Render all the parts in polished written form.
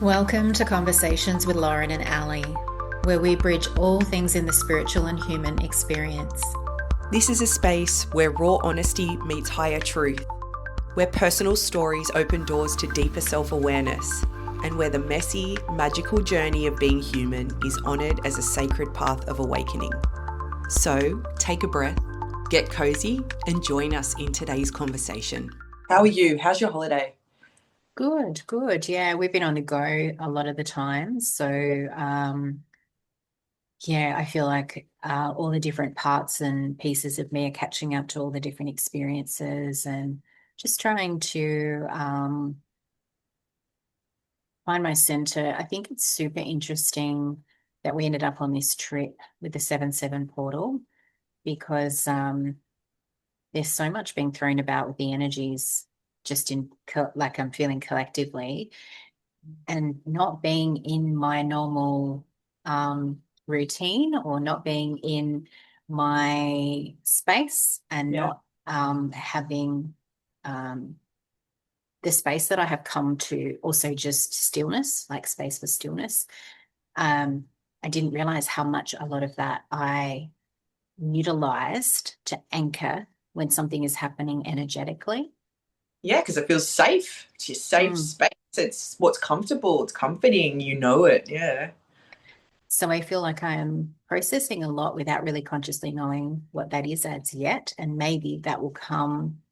Welcome to Conversations with Lauren and Ali, where we bridge all things in the spiritual and human experience. This is a space where raw honesty meets higher truth, where personal stories open doors to deeper self-awareness, and where the messy, magical journey of being human is honoured as a sacred path of awakening. So, take a breath, get cozy, and join us in today's conversation. How are you? How's your holiday? Good, good. Yeah, we've been on the go a lot of the time. So, yeah, I feel like all the different parts and pieces of me are catching up to all the different experiences and just trying to find my center. I think it's super interesting that we ended up on this trip with the 7/7 portal because there's so much being thrown about with the energies just in like I'm feeling collectively and not being in my normal routine or not being in my space and not having the space that I have come to, also just stillness, like space for stillness. I didn't realize how much a lot of that I utilized to anchor when something is happening energetically. Yeah, because it feels safe. It's your safe space. It's what's comfortable. It's comforting. You know it. Yeah. So I feel like I am processing a lot without really consciously knowing what that is as yet. And maybe that will come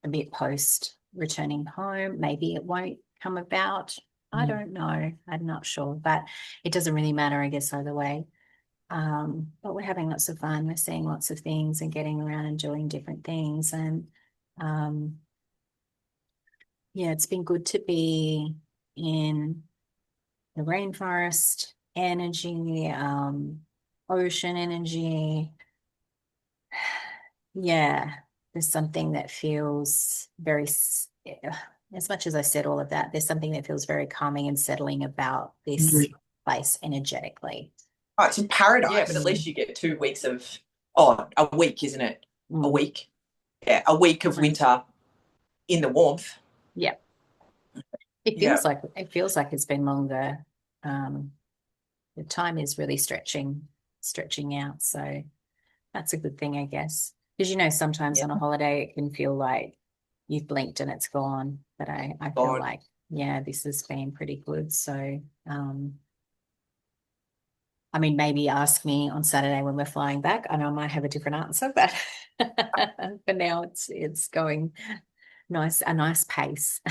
a bit post returning home. Maybe it won't come about. I don't know. I'm not sure, but it doesn't really matter, I guess, either way. But we're having lots of fun. We're seeing lots of things and getting around and doing different things. And um, yeah, it's been good to be in the rainforest energy, ocean energy. Yeah, there's something that feels very, as much as I said all of that, there's something that feels very calming and settling about this place energetically. Oh, it's in paradise. Yeah, but at least you get 2 weeks of, a week, isn't it? A week. Yeah, a week of winter in the warmth. Yeah. It feels like it's been longer. The time is really stretching out. So that's a good thing, I guess. Because sometimes on a holiday it can feel like you've blinked and it's gone. But I feel like, yeah, this has been pretty good. So I mean, maybe ask me on Saturday when we're flying back. I know I might have a different answer, but for now it's going a nice pace.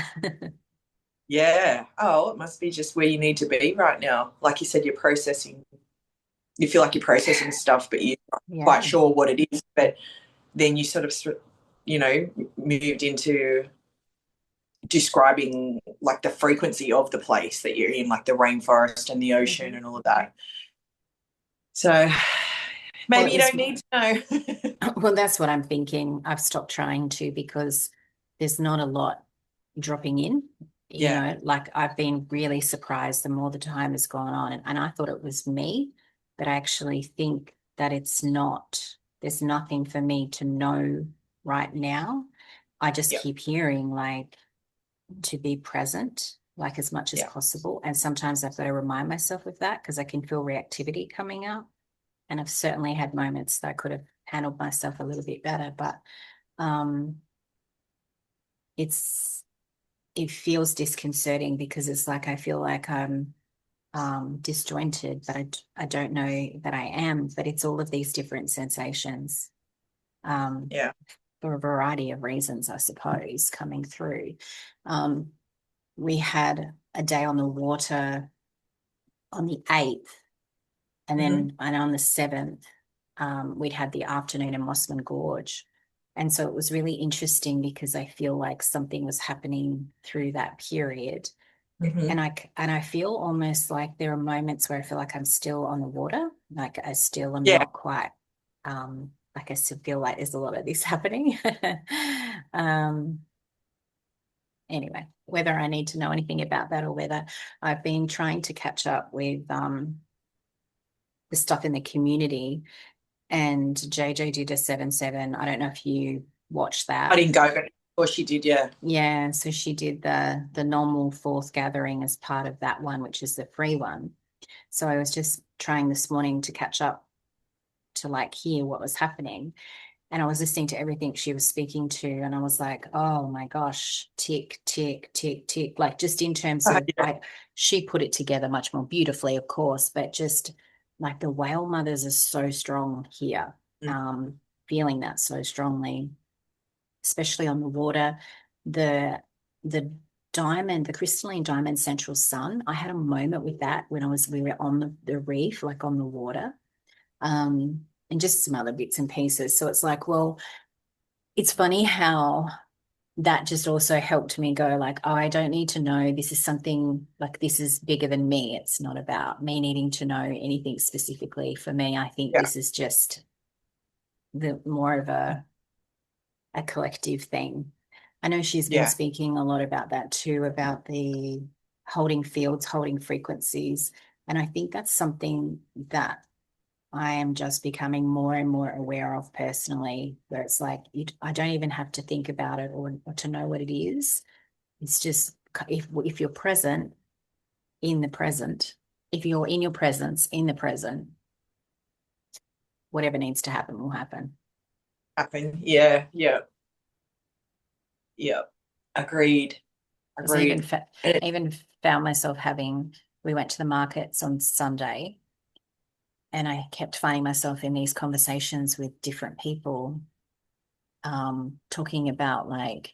Yeah. Oh, it must be just where you need to be right now. Like you said, you're processing. You feel like you're processing stuff, but you're not quite sure what it is. But then you sort of, moved into describing like the frequency of the place that you're in, like the rainforest and the ocean and all of that. So maybe you don't need to know. Well, that's what I'm thinking. I've stopped trying to because there's not a lot dropping in. Like I've been really surprised the more the time has gone on. And I thought it was me, but I actually think that it's not. There's nothing for me to know right now. I just keep hearing like to be present, like as much as possible. And sometimes I've got to remind myself of that because I can feel reactivity coming up. And I've certainly had moments that I could have handled myself a little bit better, but um, it feels disconcerting because it's like I feel like I'm disjointed, but I don't know that I am. But it's all of these different sensations, for a variety of reasons, I suppose, coming through. We had a day on the water on the 8th, and then and on the 7th, we'd had the afternoon in Mossman Gorge. And so it was really interesting because I feel like something was happening through that period. And I feel almost like there are moments where I feel like I'm still on the water, like I still am not quite, like I still feel like there's a lot of this happening. Anyway, whether I need to know anything about that or whether I've been trying to catch up with the stuff in the community. And JJ did a 7/7. I don't know if you watched that. I didn't go, Or she did, yeah. Yeah, so she did the normal fourth gathering as part of that one, which is the free one. So I was just trying this morning to catch up to like hear what was happening. And I was listening to everything she was speaking to, and I was like, oh my gosh, tick, tick, tick, tick. Like just in terms of Yeah. she put it together much more beautifully, of course, but just like the whale mothers are so strong here. Mm. Um, Feeling that so strongly, especially on the water. The the diamond, the crystalline diamond central sun. I had a moment with that when we were on the reef, like on the water, and just some other bits and pieces. So it's like, well, it's funny how that just also helped me go like, oh, I don't need to know this is something like this is bigger than me. It's not about me needing to know anything specifically for me. I think Yeah. this is just the more of a collective thing. I know she's been Yeah. speaking a lot about that too, about the holding fields, holding frequencies. And I think that's something that I am just becoming more and more aware of personally, where it's like I don't even have to think about it or to know what it is. It's just if you're present in the present, if you're in your presence in the present, whatever needs to happen will happen. Happen. Yeah. Yeah. Yeah. Agreed. Because I even Agreed. And I even found myself we went to the markets on Sunday, and I kept finding myself in these conversations with different people, talking about like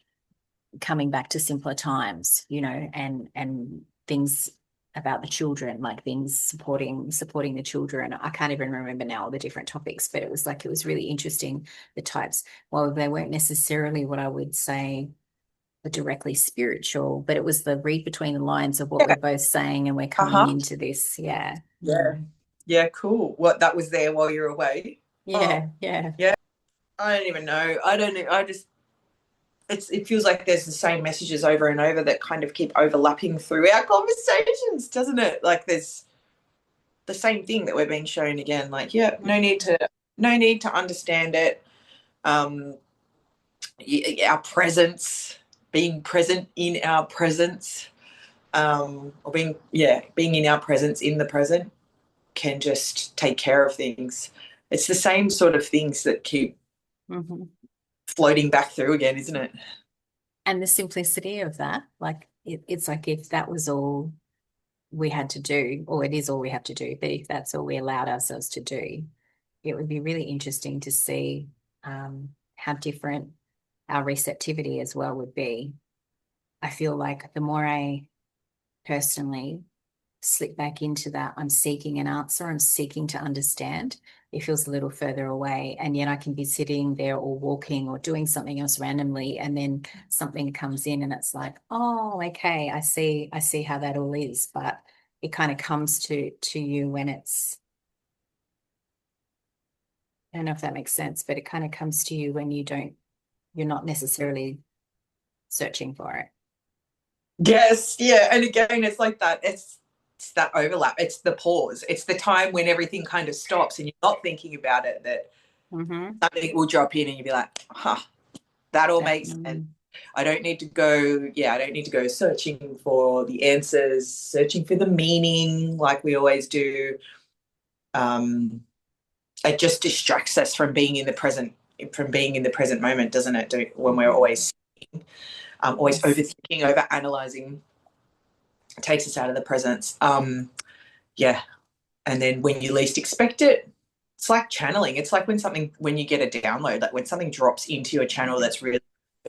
coming back to simpler times, and things about the children, like things supporting the children. I can't even remember now all the different topics, but it was really interesting, the types. Well, they weren't necessarily what I would say were directly spiritual, but it was the read between the lines of what yeah. we're both saying, and we're coming Uh-huh. into this. Yeah. Yeah. Yeah, cool. What, that was there while you were away? Oh, Yeah, yeah. yeah. I don't even know. I don't know. I just it feels like there's the same messages over and over that kind of keep overlapping through our conversations, doesn't it? Like there's the same thing that we're being shown again. Like, yeah, no need to understand it. Um, our presence, being present in our presence, or being in our presence in the present can just take care of things. It's the same sort of things that keep Mm-hmm. floating back through again, isn't it? And the simplicity of that, like it's like if that was all we had to do, or it is all we have to do, but if that's all we allowed ourselves to do, it would be really interesting to see how different our receptivity as well would be. I feel like the more I personally slip back into that, I'm seeking an answer, I'm seeking to understand. It feels a little further away. And yet I can be sitting there or walking or doing something else randomly. And then something comes in and it's like, oh, okay, I see how that all is. But it kind of comes to you when I don't know if that makes sense, but it kind of comes to you when you're not necessarily searching for it. Yes, yeah. And again, it's like that. It's that overlap. It's the pause. It's the time when everything kind of stops and you're not thinking about it, that Mm-hmm. something will drop in and you'll be like, huh, that all makes sense. Definitely. I don't need to go, yeah, I don't need to go searching for the answers, searching for the meaning like we always do. Um, it just distracts us from being in the present moment, doesn't it? When we're Mm-hmm. always Yes. overthinking, over analyzing, it takes us out of the presence. Yeah. And then when you least expect it, it's like channeling. It's like when you get a download, like when something drops into your channel that's really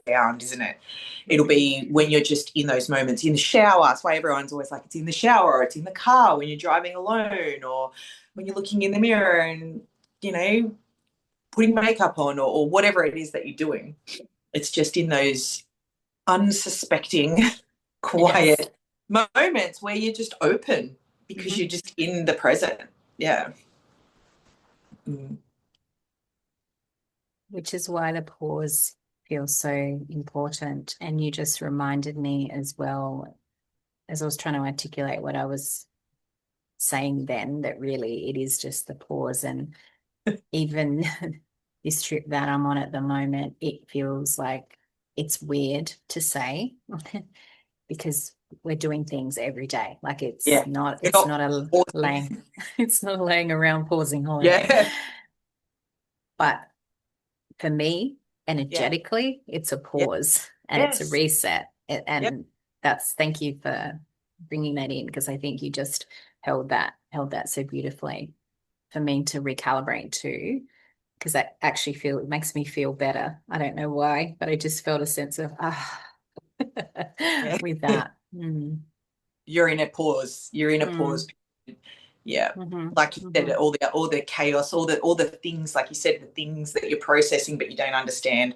found, isn't it? It'll Mm-hmm. be when you're just in those moments in the shower. That's why everyone's always like, it's in the shower, or it's in the car when you're driving alone, or when you're looking in the mirror and, you know, putting makeup on, or whatever it is that you're doing. It's just in those unsuspecting, Yes. quiet moments where you're just open because Mm-hmm. you're just in the present. Yeah. Mm. Which is why the pause feels so important. And you just reminded me as well, as I was trying to articulate what I was saying then, that really it is just the pause. And even this trip that I'm on at the moment, it feels like it's weird to say because we're doing things every day. Like Yeah. You're it's not not a laying, pausing. it's not a laying around pausing holiday. Yeah. But for me, Yeah. energetically, it's a Yeah. pause and it's a Yes. reset. Yeah. And thank you for bringing that in because I think you just held that so beautifully for me to recalibrate too. Because that actually it makes me feel better. I don't know why, but I just felt a sense of Yeah. with that. You're in a pause. You're in a Mm, pause. Yeah. mhm, Like you said, mhm, all the chaos, all the things, like you said, the things that you're processing but you don't understand.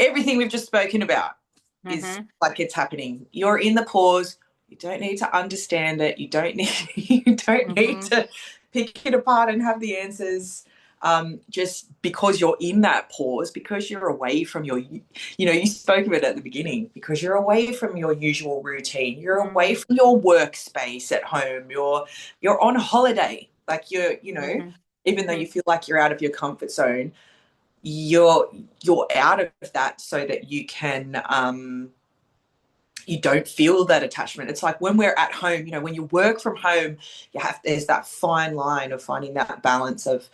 Everything we've just spoken about is mhm, like it's happening. You're in the pause. You don't need to understand it. You don't need you don't need mhm, to pick it apart and have the answers. Just because you're in that pause, because you're away from your, you know, you spoke of it at the beginning, because you're away from your usual routine, you're away mhm, from your workspace at home, you're on holiday, like you're, you know, mhm, even though you mhm, feel like you're out of your comfort zone, you're out of that so that you can you don't feel that attachment. It's like when we're at home, you know, when you work from home, there's that fine line of finding that balance of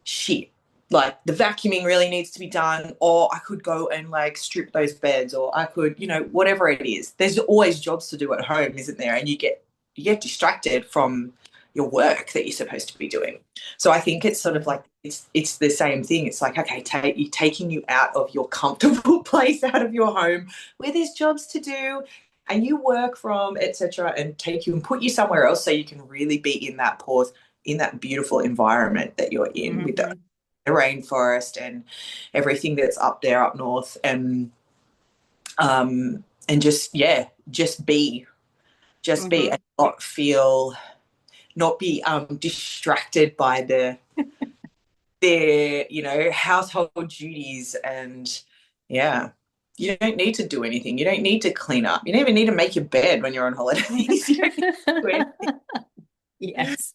shit, like the vacuuming really needs to be done, or I could go and like strip those beds, or I could, you know, whatever it is. There's always jobs to do at home, isn't there? And you get distracted from your work that you're supposed to be doing. So I think it's sort of absolutely. like it's the same thing. It's like, okay, taking you out of your comfortable place, out of your home where there's jobs to do and you work from, etc., and take you and put you somewhere else so you can really be in that pause, in that beautiful environment that you're in with Mhm, the rainforest and everything that's up there up north, and just, yeah, just be mhm. and not feel, not be distracted by their, you know, household duties. And yeah, you don't need to do anything. You don't need to clean up. You don't even need to make your bed when you're on holidays. You don't need to do anything. Yes.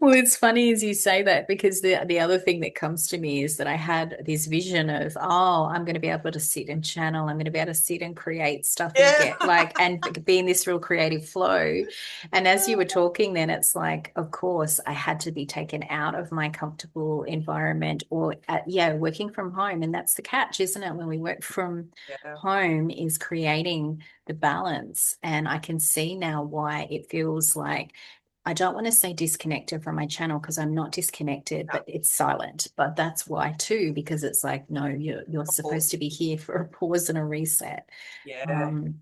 Well, it's funny as you say that because the other thing that comes to me is that I had this vision of, oh, I'm going to be able to sit and channel. I'm going to be able to sit and create stuff and Yeah. get like and be in this real creative flow. And as you were talking, then it's like, of course, I had to be taken out of my comfortable environment or yeah, working from home. And that's the catch, isn't it? When we work from Yeah. home is creating the balance. And I can see now why it feels like I don't want to say disconnected from my channel because I'm not disconnected, No, but it's silent. But that's why too, because it's like, no, you're of supposed course. to be here for a pause and a reset. Yeah. Um,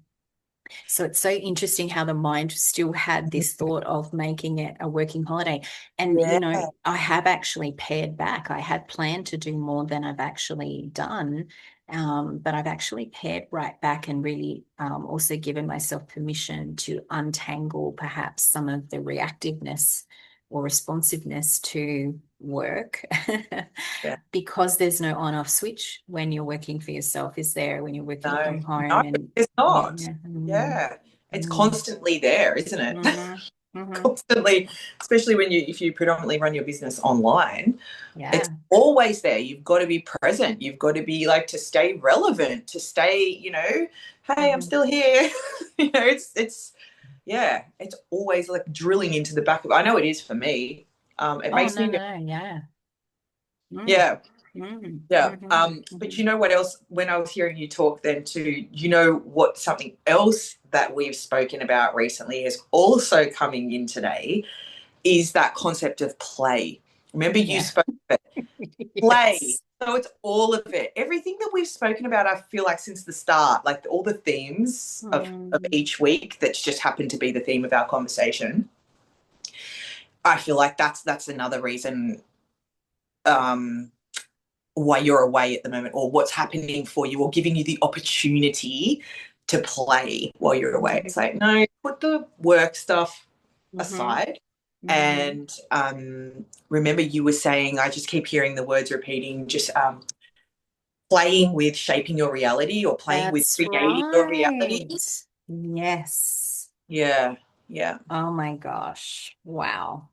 so it's so interesting how the mind still had this thought of making it a working holiday. And, Yeah. I have actually pared back. I had planned to do more than I've actually done. But I've actually pared right back and really also given myself permission to untangle perhaps some of the reactiveness or responsiveness to work Yeah. because there's no on off switch when you're working for yourself, is there, when you're working No, from no, home and it's not. yeah. Yeah. It's Mm, constantly there, isn't it? mhm, mhm. Constantly, especially when if you predominantly run your business online, it's Yeah. always there. You've got to be present. You've got to be like, to stay relevant, to stay, you know, hey, I'm Mhm. still here. You know, it's yeah, it's always like drilling into the back of, I know it is for me. It Oh, makes no, me, no, yeah. Mm, yeah. mm, Yeah. mhm, But mhm. you know what else, when I was hearing you talk then too, you know what, something else that we've spoken about recently is also coming in today is that concept of play. Remember you Yeah. spoke of it. Play. Yes. So it's all of it. Everything that we've spoken about, I feel like since the start, like all the themes of Mm, each week that's just happened to be the theme of our conversation. I feel like that's another reason um why you're away at the moment, or what's happening for you, or giving you the opportunity to play while you're away. mhm, It's like, no, put the work stuff mhm, aside. mhm. And remember, you were saying, I just keep hearing the words repeating, just playing with shaping your reality, or playing with That's creating your reality. right. Yes. Yeah, yeah. Oh my gosh. Wow.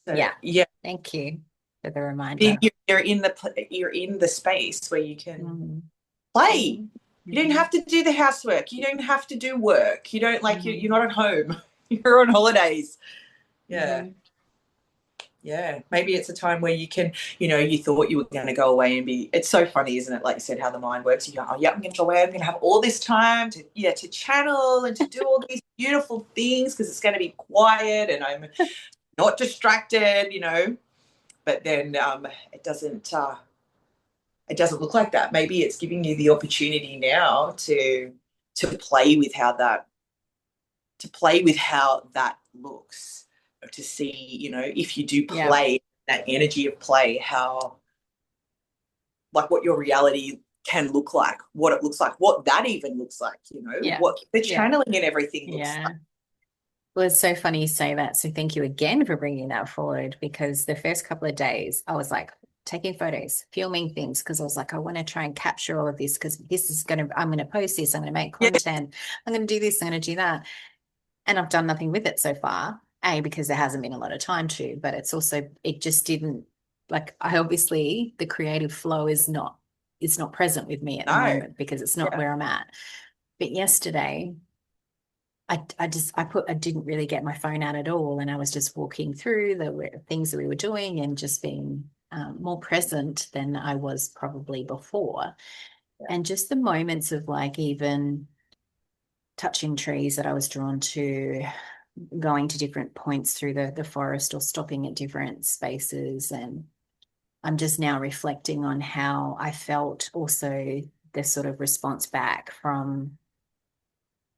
So Yeah. yeah, Thank you for the then reminder. you're in the space where you can Mm. play. Mm-hmm. You don't have to do the housework. You don't have to do work. You don't like Mm-hmm. you're not at home. You're on holidays. Yeah. Mm-hmm. Yeah, maybe it's a time where you can, you thought you were going to go away and be. It's so funny, isn't it? Like you said, how the mind works. You go, oh yeah, I'm going to go away. I'm going to have all this time to channel and to do all these beautiful things because it's going to be quiet and I'm not distracted. But then it doesn't look like that. Maybe it's giving you the opportunity now to play with how that looks, to see, if you do Yeah. play, that energy of play, how, like, what your reality can look like, what it looks like, what that even looks like, Yeah. what the Yeah. channeling and everything looks Yeah. like. Well, it's so funny you say that. So thank you again for bringing that forward because the first couple of days I was like taking photos, filming things because I was like, I want to try and capture all of this because I'm going to post this, I'm going to make Yeah, content, I'm going to do this, I'm going to do that. And I've done nothing with it so far. A, because there hasn't been a lot of time to, but it just didn't like I obviously the creative flow is not present with me at the no, moment because it's not yeah, where I'm at. But yesterday I didn't really get my phone out at all, and I was just walking through the things that we were doing and just being more present than I was probably before, yeah, and just the moments of like even touching trees that I was drawn to, going to different points through the forest or stopping at different spaces, and I'm just now reflecting on how I felt also the sort of response back from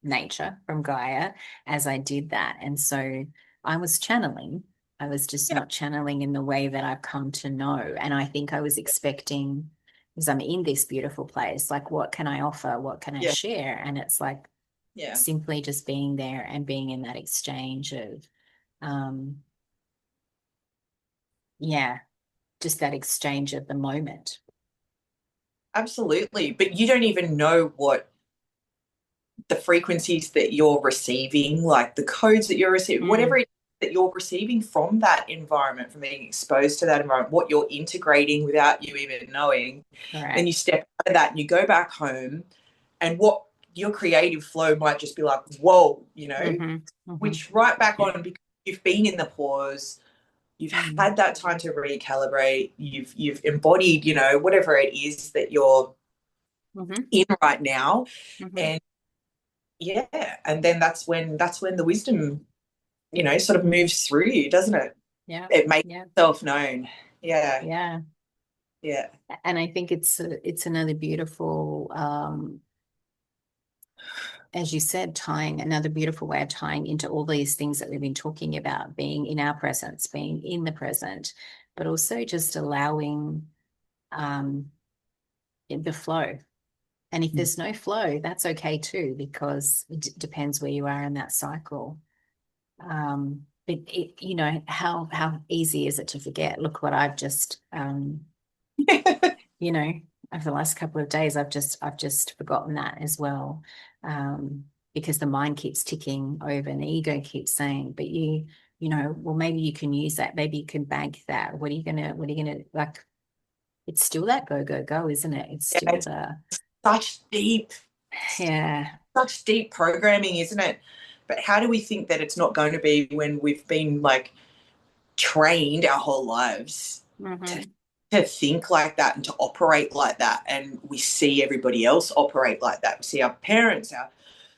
nature, from Gaia, as I did that. And so I was channeling. I was just yeah, not channeling in the way that I've come to know. And I think I was expecting, because I'm in this beautiful place, like, what can I offer? What can I yeah, share? And it's like yeah. simply just being there and being in that exchange of, um, yeah, just that exchange of the moment. Absolutely. But you don't even know what the frequencies that you're receiving, like the codes that you're receiving, whatever Mm, it is that you're receiving from that environment, from being exposed to that environment, what you're integrating without you even knowing. Then you correct. step out of that and you go back home, and what your creative flow might just be like, whoa, Mm-hmm, mm-hmm, which right back on because you've been in the pause, you've mm-hmm, had that time to recalibrate, you've embodied, whatever it is that you're mm-hmm, in right now. mm-hmm. And yeah, and then that's when the wisdom, sort of moves through you, doesn't it? Yeah, It makes yeah, itself known. Yeah, yeah. yeah, And I think it's another beautiful, as you said, tying another beautiful way of tying into all these things that we've been talking about, being in our presence, being in the present, but also just allowing um, the flow. And if there's no flow, that's okay too, because it depends where you are in that cycle. But how easy is it to forget? Look what I've just you know, over the last couple of days, I've just forgotten that as well, because the mind keeps ticking over and the ego keeps saying, but well, maybe you can use that, maybe you can bank that. What are you gonna like? It's still that go go go, isn't it? It's yeah. still It's the such deep, yeah, such deep programming, isn't it? But how do we think that it's not going to be when we've been like trained our whole lives to mm-hmm, to think like that and to operate like that, and we see everybody else operate like that. We see our parents, our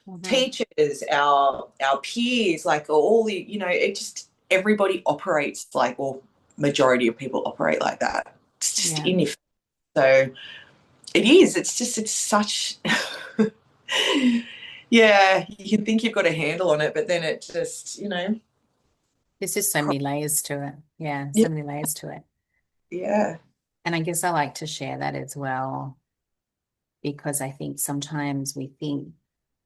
mm-hmm, teachers, our peers, like all the, it just everybody operates like, or majority of people operate like that. It's just yeah. in your. So it is. It's such. Yeah, you can think you've got a handle on it, but then it just, There's just so many layers to it. Yeah, yeah, so many layers to it. yeah, And I guess I like to share that as well because I think sometimes we think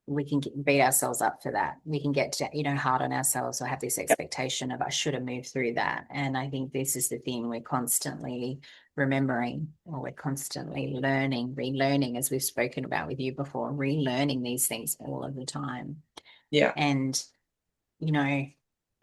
we can beat ourselves up for that. We can get hard on ourselves or have this expectation of I should have moved through that. And I think this is the thing we're constantly remembering, or we're constantly learning, relearning, as we've spoken about with you before, relearning these things all of the time. yeah, And, you know,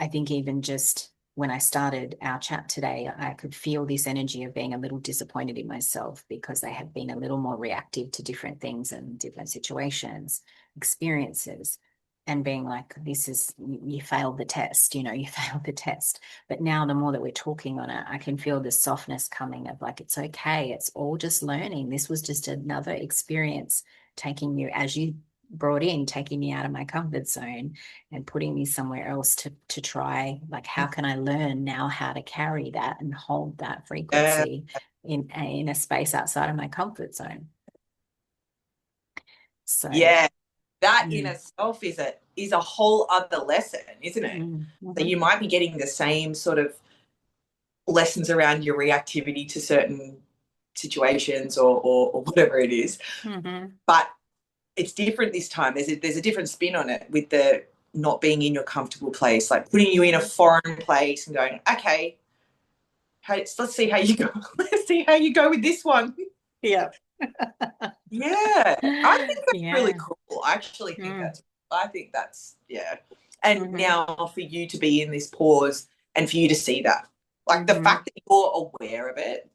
I think even just when I started our chat today, I could feel this energy of being a little disappointed in myself because I had been a little more reactive to different things and different situations, experiences, and being like, this is, you failed the test, you failed the test. But now the more that we're talking on it, I can feel the softness coming of like, it's okay. It's all just learning. This was just another experience taking you, as you brought in, taking me out of my comfort zone and putting me somewhere else to try, like, how can I learn now how to carry that and hold that Yeah. frequency in a space outside of my comfort zone. So Yeah. That in mm, itself is a whole other lesson, isn't it? So mhm, you might be getting the same sort of lessons around your reactivity to certain situations or whatever it is, mhm, but it's different this time. There's a different spin on it with the not being in your comfortable place, like putting you in a foreign place and going, okay, hey, let's see how you go. Let's see how you go with this one. yeah. Yeah, I think that's really Yeah. cool. I actually think Mm, that's, yeah. And mhm, now for you to be in this pause and for you to see that, like the mhm, fact that you're aware of it,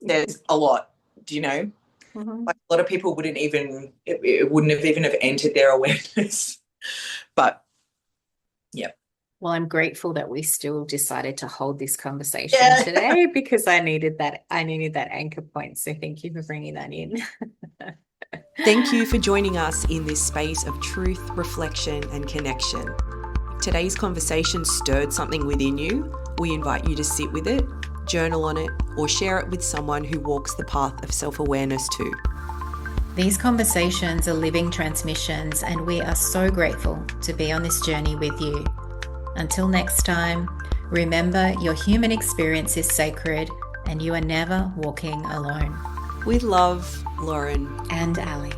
there's a lot, do you know? mhm. Like a lot of people wouldn't even, it wouldn't have even have entered their awareness. But yeah. Well, I'm grateful that we still decided to hold this conversation Yeah. today because I needed that. I needed that anchor point. So thank you for bringing that in. Thank you for joining us in this space of truth, reflection, and connection. If today's conversation stirred something within you, we invite you to sit with it, journal on it, or share it with someone who walks the path of self-awareness too. These conversations are living transmissions, and we are so grateful to be on this journey with you. Until next time, remember your human experience is sacred and you are never walking alone. With love, Lauren and Ali.